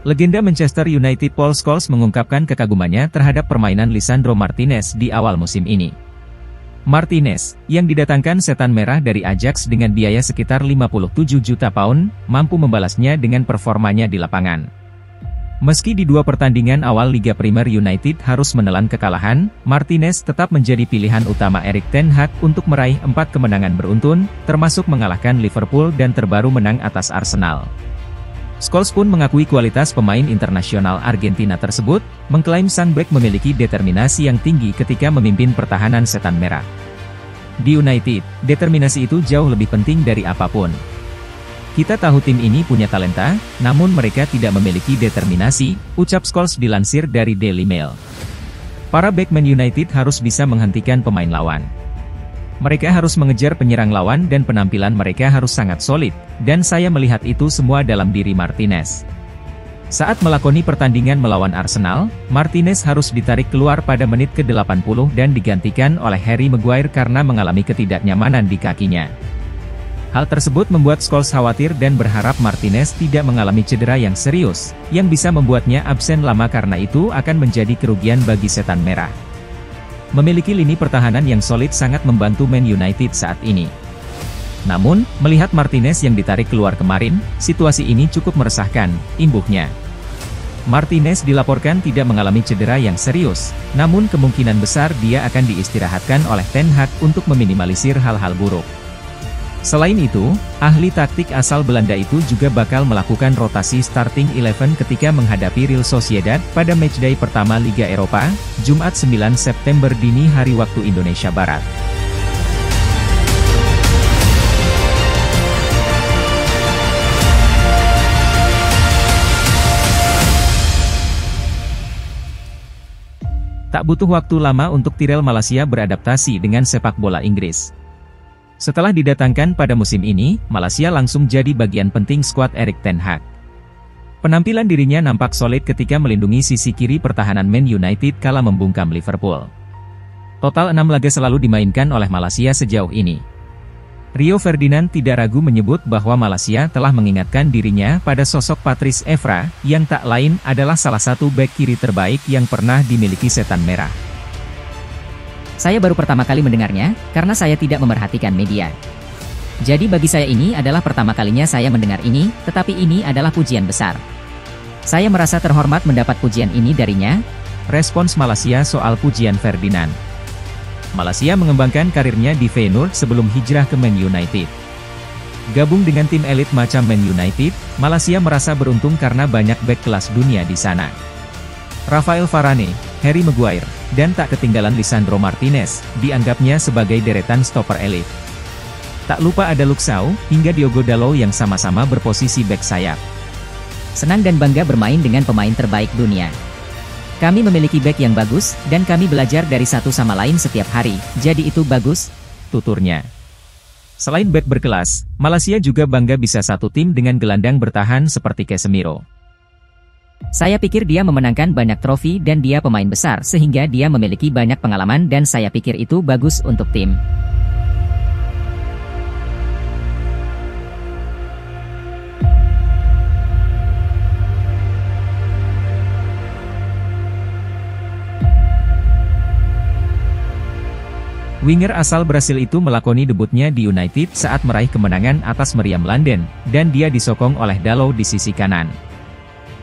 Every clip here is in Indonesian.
Legenda Manchester United Paul Scholes mengungkapkan kekagumannya terhadap permainan Lisandro Martinez di awal musim ini. Martinez, yang didatangkan setan merah dari Ajax dengan biaya sekitar 57 juta pound, mampu membalasnya dengan performanya di lapangan. Meski di 2 pertandingan awal Liga Premier United harus menelan kekalahan, Martinez tetap menjadi pilihan utama Erik ten Hag untuk meraih 4 kemenangan beruntun, termasuk mengalahkan Liverpool dan terbaru menang atas Arsenal. Scholes pun mengakui kualitas pemain internasional Argentina tersebut, mengklaim sang bek memiliki determinasi yang tinggi ketika memimpin pertahanan setan merah. Di United, determinasi itu jauh lebih penting dari apapun. Kita tahu tim ini punya talenta, namun mereka tidak memiliki determinasi, ucap Scholes dilansir dari Daily Mail. Para bek Man United harus bisa menghentikan pemain lawan. Mereka harus mengejar penyerang lawan dan penampilan mereka harus sangat solid, dan saya melihat itu semua dalam diri Martinez. Saat melakoni pertandingan melawan Arsenal, Martinez harus ditarik keluar pada menit ke-80 dan digantikan oleh Harry Maguire karena mengalami ketidaknyamanan di kakinya. Hal tersebut membuat Scholes khawatir dan berharap Martinez tidak mengalami cedera yang serius, yang bisa membuatnya absen lama karena itu akan menjadi kerugian bagi setan merah. Memiliki lini pertahanan yang solid sangat membantu Man United saat ini. Namun, melihat Martinez yang ditarik keluar kemarin, situasi ini cukup meresahkan, imbuhnya. Martinez dilaporkan tidak mengalami cedera yang serius, namun kemungkinan besar dia akan diistirahatkan oleh Ten Hag untuk meminimalisir hal-hal buruk. Selain itu, ahli taktik asal Belanda itu juga bakal melakukan rotasi starting 11 ketika menghadapi Real Sociedad pada matchday pertama Liga Eropa, Jumat 9 September dini hari waktu Indonesia Barat. Tak butuh waktu lama untuk Tyrell Malacia beradaptasi dengan sepak bola Inggris. Setelah didatangkan pada musim ini, Malacia langsung jadi bagian penting skuad Erik ten Hag. Penampilan dirinya nampak solid ketika melindungi sisi kiri pertahanan Man United kala membungkam Liverpool. Total 6 laga selalu dimainkan oleh Malacia sejauh ini. Rio Ferdinand tidak ragu menyebut bahwa Malacia telah mengingatkan dirinya pada sosok Patrice Evra, yang tak lain adalah salah satu bek kiri terbaik yang pernah dimiliki setan merah. Saya baru pertama kali mendengarnya, karena saya tidak memerhatikan media. Jadi bagi saya ini adalah pertama kalinya saya mendengar ini, tetapi ini adalah pujian besar. Saya merasa terhormat mendapat pujian ini darinya, respons Malacia soal pujian Ferdinand. Malacia mengembangkan karirnya di Feyenoord sebelum hijrah ke Man United. Gabung dengan tim elit macam Man United, Malacia merasa beruntung karena banyak bek kelas dunia di sana. Rafael Varane, Harry Maguire, dan tak ketinggalan Lisandro Martinez, dianggapnya sebagai deretan stopper elit. Tak lupa ada Luke Shaw, hingga Diogo Dalot yang sama-sama berposisi bek sayap. Senang dan bangga bermain dengan pemain terbaik dunia. Kami memiliki bek yang bagus, dan kami belajar dari satu sama lain setiap hari, jadi itu bagus, tuturnya. Selain bek berkelas, Malacia juga bangga bisa satu tim dengan gelandang bertahan seperti Casemiro. Saya pikir dia memenangkan banyak trofi dan dia pemain besar sehingga dia memiliki banyak pengalaman dan saya pikir itu bagus untuk tim. Winger asal Brasil itu melakoni debutnya di United saat meraih kemenangan atas Meriam London, dan dia disokong oleh Dalot di sisi kanan.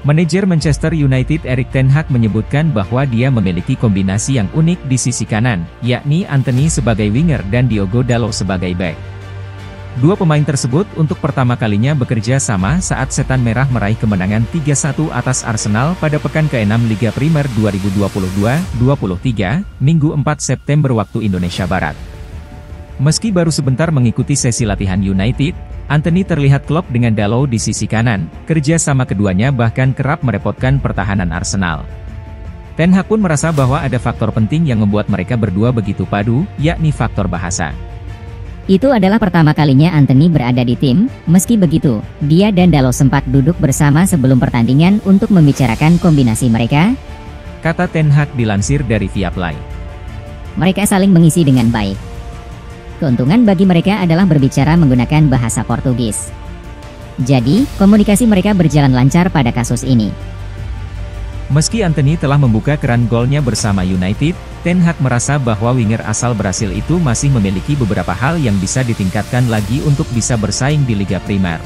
Manajer Manchester United Erik ten Hag menyebutkan bahwa dia memiliki kombinasi yang unik di sisi kanan, yakni Antony sebagai winger dan Diogo Dalot sebagai bek. Dua pemain tersebut untuk pertama kalinya bekerja sama saat Setan Merah meraih kemenangan 3-1 atas Arsenal pada pekan ke-6 Liga Primer 2022-23, Minggu 4 September waktu Indonesia Barat. Meski baru sebentar mengikuti sesi latihan United, Antony terlihat klop dengan Dalot di sisi kanan, kerja sama keduanya bahkan kerap merepotkan pertahanan Arsenal. Ten Hag pun merasa bahwa ada faktor penting yang membuat mereka berdua begitu padu, yakni faktor bahasa. Itu adalah pertama kalinya Antony berada di tim, meski begitu, dia dan Dalot sempat duduk bersama sebelum pertandingan untuk membicarakan kombinasi mereka, kata Ten Hag dilansir dari Viaplay. Mereka saling mengisi dengan baik. Keuntungan bagi mereka adalah berbicara menggunakan bahasa Portugis. Jadi, komunikasi mereka berjalan lancar pada kasus ini. Meski Antony telah membuka keran golnya bersama United, Ten Hag merasa bahwa winger asal Brasil itu masih memiliki beberapa hal yang bisa ditingkatkan lagi untuk bisa bersaing di Liga Primer.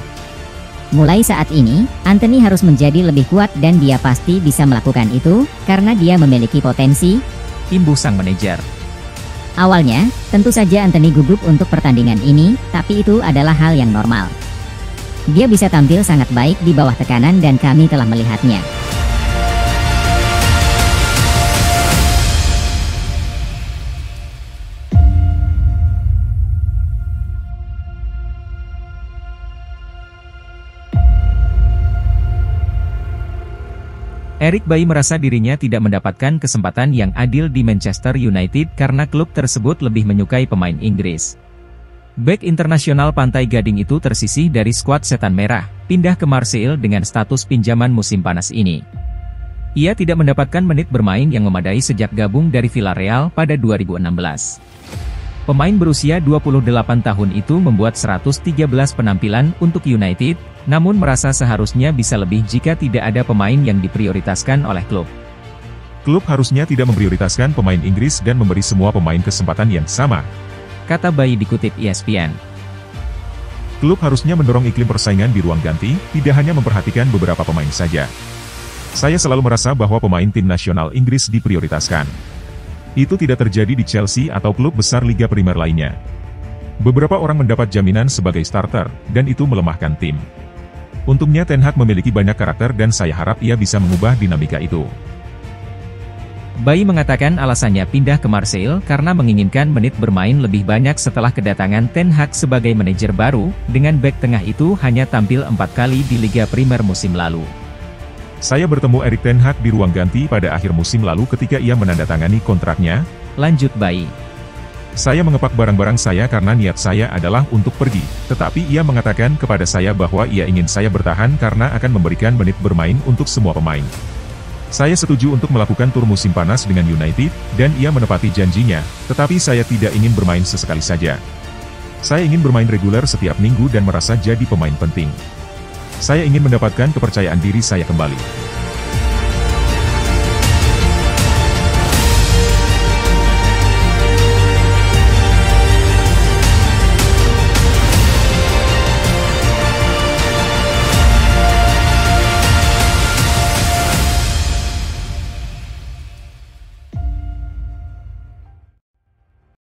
Mulai saat ini, Antony harus menjadi lebih kuat dan dia pasti bisa melakukan itu, karena dia memiliki potensi, imbuh sang manajer. Awalnya, tentu saja Antony gugup untuk pertandingan ini, tapi itu adalah hal yang normal. Dia bisa tampil sangat baik di bawah tekanan dan kami telah melihatnya. Eric Bailly merasa dirinya tidak mendapatkan kesempatan yang adil di Manchester United karena klub tersebut lebih menyukai pemain Inggris. Bek internasional Pantai Gading itu tersisih dari skuad Setan Merah, pindah ke Marseille dengan status pinjaman musim panas ini. Ia tidak mendapatkan menit bermain yang memadai sejak gabung dari Villarreal pada 2016. Pemain berusia 28 tahun itu membuat 113 penampilan untuk United, namun merasa seharusnya bisa lebih jika tidak ada pemain yang diprioritaskan oleh klub. Klub harusnya tidak memprioritaskan pemain Inggris dan memberi semua pemain kesempatan yang sama, kata Bailly dikutip ESPN. Klub harusnya mendorong iklim persaingan di ruang ganti, tidak hanya memperhatikan beberapa pemain saja. Saya selalu merasa bahwa pemain tim nasional Inggris diprioritaskan. Itu tidak terjadi di Chelsea atau klub besar Liga Primer lainnya. Beberapa orang mendapat jaminan sebagai starter, dan itu melemahkan tim. Untungnya Ten Hag memiliki banyak karakter dan saya harap ia bisa mengubah dinamika itu. Bailly mengatakan alasannya pindah ke Marseille karena menginginkan menit bermain lebih banyak setelah kedatangan Ten Hag sebagai manajer baru, dengan bek tengah itu hanya tampil 4 kali di Liga Primer musim lalu. Saya bertemu Erik ten Hag di ruang ganti pada akhir musim lalu ketika ia menandatangani kontraknya, lanjut Bailly. Saya mengepak barang-barang saya karena niat saya adalah untuk pergi, tetapi ia mengatakan kepada saya bahwa ia ingin saya bertahan karena akan memberikan menit bermain untuk semua pemain. Saya setuju untuk melakukan tur musim panas dengan United, dan ia menepati janjinya, tetapi saya tidak ingin bermain sesekali saja. Saya ingin bermain reguler setiap minggu dan merasa jadi pemain penting. Saya ingin mendapatkan kepercayaan diri saya kembali.